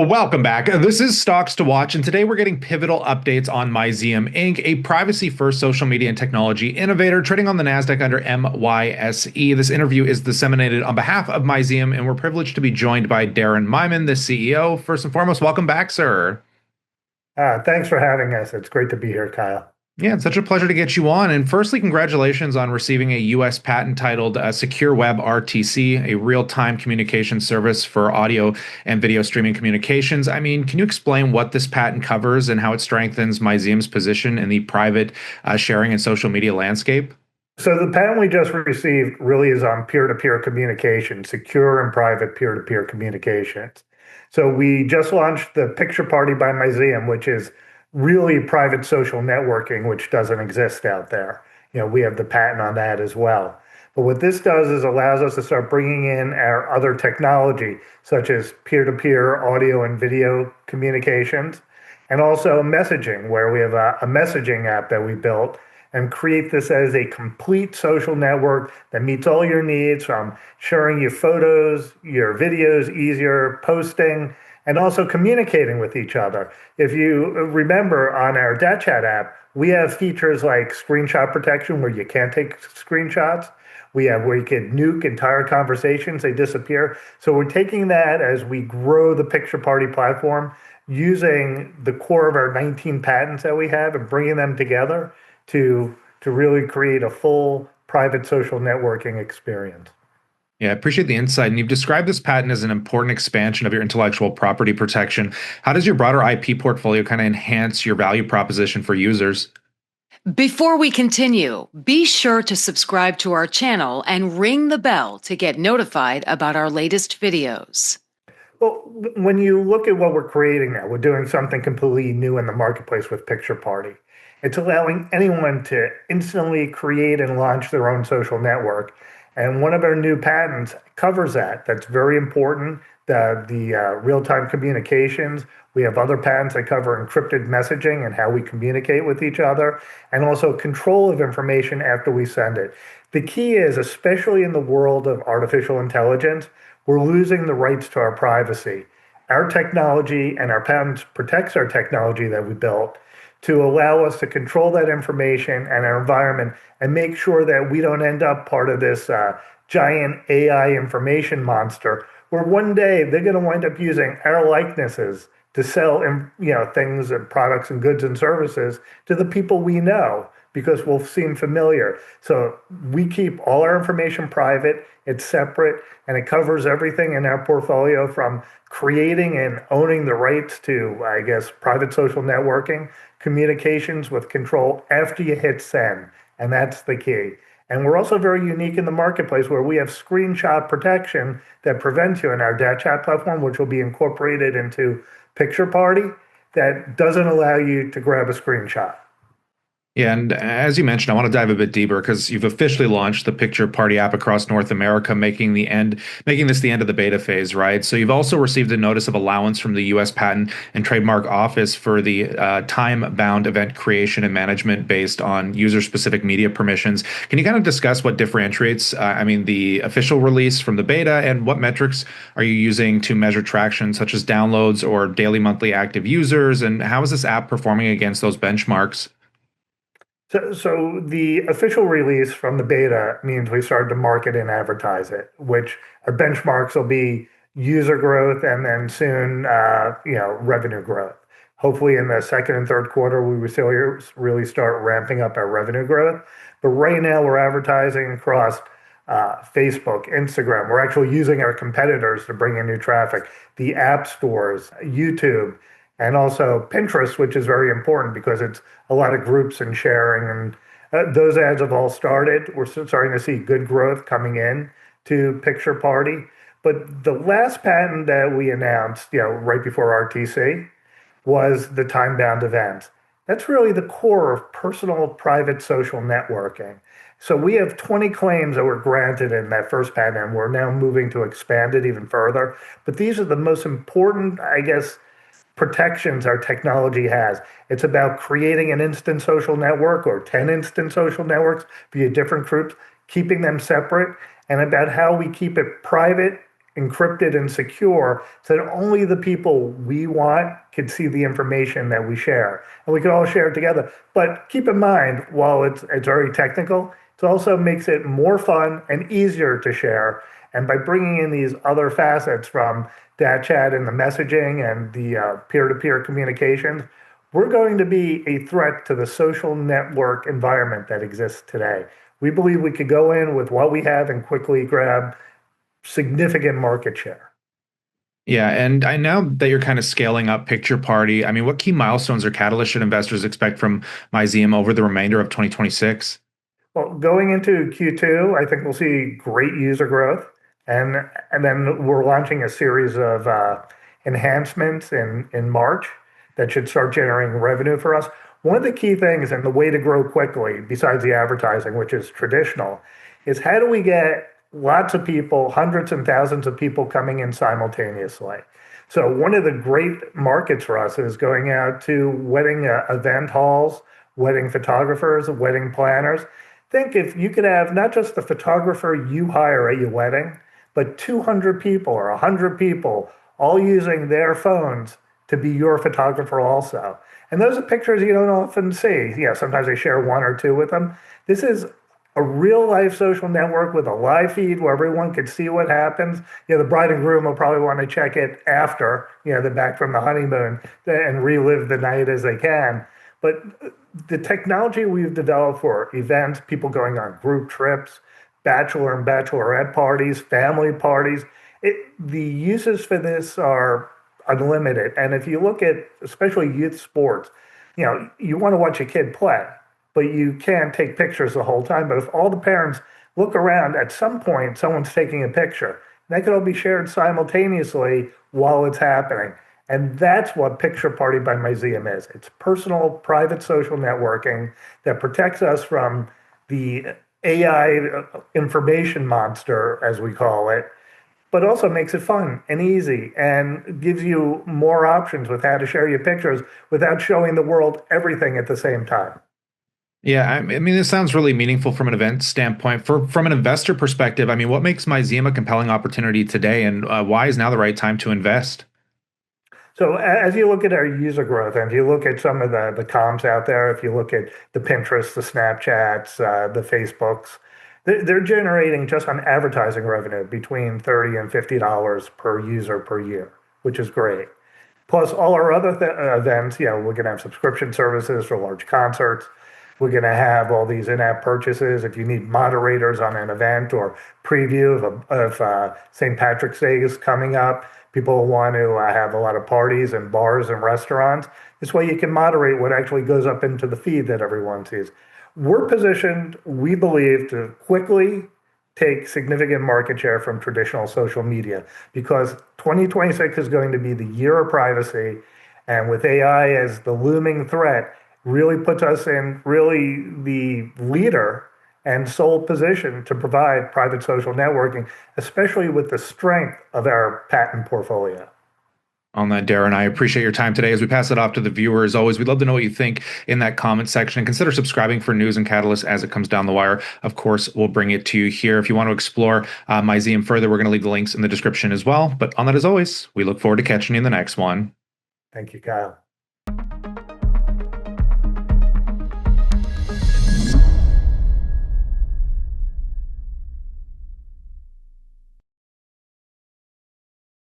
Welcome back. This is Stocks to Watch, and today we're getting pivotal updates on Myseum Inc., a privacy-first social media and technology innovator trading on the Nasdaq under MYSE. This interview is disseminated on behalf of Myseum, and we're privileged to be joined by Darin Myman, the CEO. First and foremost, welcome back, sir. Thanks for having us. It's great to be here, Kyle. Yeah, it's such a pleasure to get you on. And firstly, congratulations on receiving a U.S. patent titled SecureWebRTC, a real-time communication service for audio and video streaming communications. I mean, can you explain what this patent covers and how it strengthens Myseum's position in the private sharing and social media landscape? So the patent we just received really is on peer-to-peer communication, secure and private peer-to-peer communications. So we just launched the Picture Party by Myseum, which is really private social networking, which doesn't exist out there. We have the patent on that as well. But what this does is allows us to start bringing in our other technology, such as peer-to-peer audio and video communications, and also messaging, where we have a messaging app that we built and create this as a complete social network that meets all your needs, from sharing your photos, your videos easier, posting, and also communicating with each other. If you remember, on our Dat Chat app, we have features like screenshot protection where you can't take screenshots. We have where you can nuke entire conversations, they disappear. So we're taking that as we grow the Picture Party platform, using the core of our 19 patents that we have and bringing them together to really create a full private social networking experience. Yeah, I appreciate the insight. And you've described this patent as an important expansion of your intellectual property protection. How does your broader IP portfolio kind of enhance your value proposition for users? Before we continue, be sure to subscribe to our channel and ring the bell to get notified about our latest videos. Well, when you look at what we're creating now, we're doing something completely new in the marketplace with Picture Party. It's allowing anyone to instantly create and launch their own social network. And one of our new patents covers that. That's very important. The real-time communications. We have other patents that cover encrypted messaging and how we communicate with each other, and also control of information after we send it. The key is, especially in the world of artificial intelligence, we're losing the rights to our privacy. Our technology and our patents protects our technology that we built to allow us to control that information and our environment and make sure that we don't end up part of this giant AI information monster, where one day they're going to wind up using our likenesses to sell things and products and goods and services to the people we know, because we'll seem familiar. So we keep all our information private, it's separate, and it covers everything in our portfolio, from creating and owning the rights to, I guess, private social networking, communications with control after you hit send. And that's the key. And we're also very unique in the marketplace, where we have screenshot protection that prevents you in our Dat Chat platform, which will be incorporated into Picture Party, that doesn't allow you to grab a screenshot. Yeah, and as you mentioned, I want to dive a bit deeper because you've officially launched the Picture Party app across North America, making this the end of the beta phase, right? So you've also received a notice of allowance from the U.S. Patent and Trademark Office for the time-bound event creation and management based on user-specific media permissions. Can you kind of discuss what differentiates, the official release from the beta, and what metrics are you using to measure traction, such as downloads or daily monthly active users, and how is this app performing against those benchmarks? So the official release from the beta means we started to market and advertise it, which our benchmarks will be user growth and then soon, revenue growth. Hopefully in the second and third quarter, we will still really start ramping up our revenue growth. But right now we're advertising across Facebook, Instagram. We're actually using our competitors to bring in new traffic, the app stores, YouTube, and also Pinterest, which is very important because it's a lot of groups and sharing. And those ads have all started. We're starting to see good growth coming in to Picture Party. But the last patent that we announced, right before RTC, was the time-bound events. That's really the core of personal, private, social networking. So we have 20 claims that were granted in that first patent, and we're now moving to expand it even further. But these are the most important, I guess, protections our technology has. It's about creating an instant social network or 10 instant social networks via different groups, keeping them separate, and about how we keep it private encrypted and secure so that only the people we want could see the information that we share. And we could all share it together. But keep in mind, while it's very technical, it also makes it more fun and easier to share. And by bringing in these other facets from dat chat and the messaging and the peer-to-peer communications, we're going to be a threat to the social network environment that exists today. We believe we could go in with what we have and quickly grab significant market share. Yeah, and I know that you're kind of scaling up Picture Party. I mean, what key milestones or catalysts should investors expect from Myseum over the remainder of 2026? Well, going into Q2, I think we'll see great user growth, and then we're launching a series of enhancements in March that should start generating revenue for us. One of the key things and the way to grow quickly, besides the advertising, which is traditional, is how do we get lots of people, hundreds and thousands of people coming in simultaneously. So one of the great markets for us is going out to wedding event halls, wedding photographers, wedding planners. Think if you could have not just the photographer you hire at your wedding, but 200 people or 100 people all using their phones to be your photographer also. And those are pictures you don't often see. Yeah, sometimes they share one or two with them. This is a real life social network with a live feed where everyone can see what happens. The bride and groom will probably want to check it after, they're back from the honeymoon and relive the night as they can. But the technology we've developed for events, people going on group trips, bachelor and bachelorette parties, family parties, the uses for this are unlimited. And if you look at especially youth sports, you want to watch a kid play, but you can't take pictures the whole time. But if all the parents look around, at some point, someone's taking a picture. That could all be shared simultaneously while it's happening. And that's what Picture Party by Myseum is. It's personal, private social networking that protects us from the AI information monster, as we call it, but also makes it fun and easy and gives you more options with how to share your pictures without showing the world everything at the same time. Yeah, I mean, this sounds really meaningful from an event standpoint. From an investor perspective, I mean, what makes Myseum a compelling opportunity today, and why is now the right time to invest? So as you look at our user growth, and if you look at some of the comps out there, if you look at the Pinterest, the Snapchats, the Facebooks, they're generating just on advertising revenue between $30 and $50 per user per year, which is great. Plus all our other events, we're going to have subscription services for large concerts. We're going to have all these in-app purchases. If you need moderators on an event or preview of St. Patrick's Day is coming up, people want to have a lot of parties and bars and restaurants. This way you can moderate what actually goes up into the feed that everyone sees. We're positioned, we believe, to quickly take significant market share from traditional social media because 2026 is going to be the year of privacy. And with AI as the looming threat, really puts us in really the leader and sole position to provide private social networking, especially with the strength of our patent portfolio. On that, Darin, I appreciate your time today. As we pass it off to the viewers, always, we'd love to know what you think in that comment section. And consider subscribing for news and catalysts as it comes down the wire. Of course, we'll bring it to you here. If you want to explore Myseum further, we're going to leave the links in the description as well. But on that, as always, we look forward to catching you in the next one. Thank you, Kyle.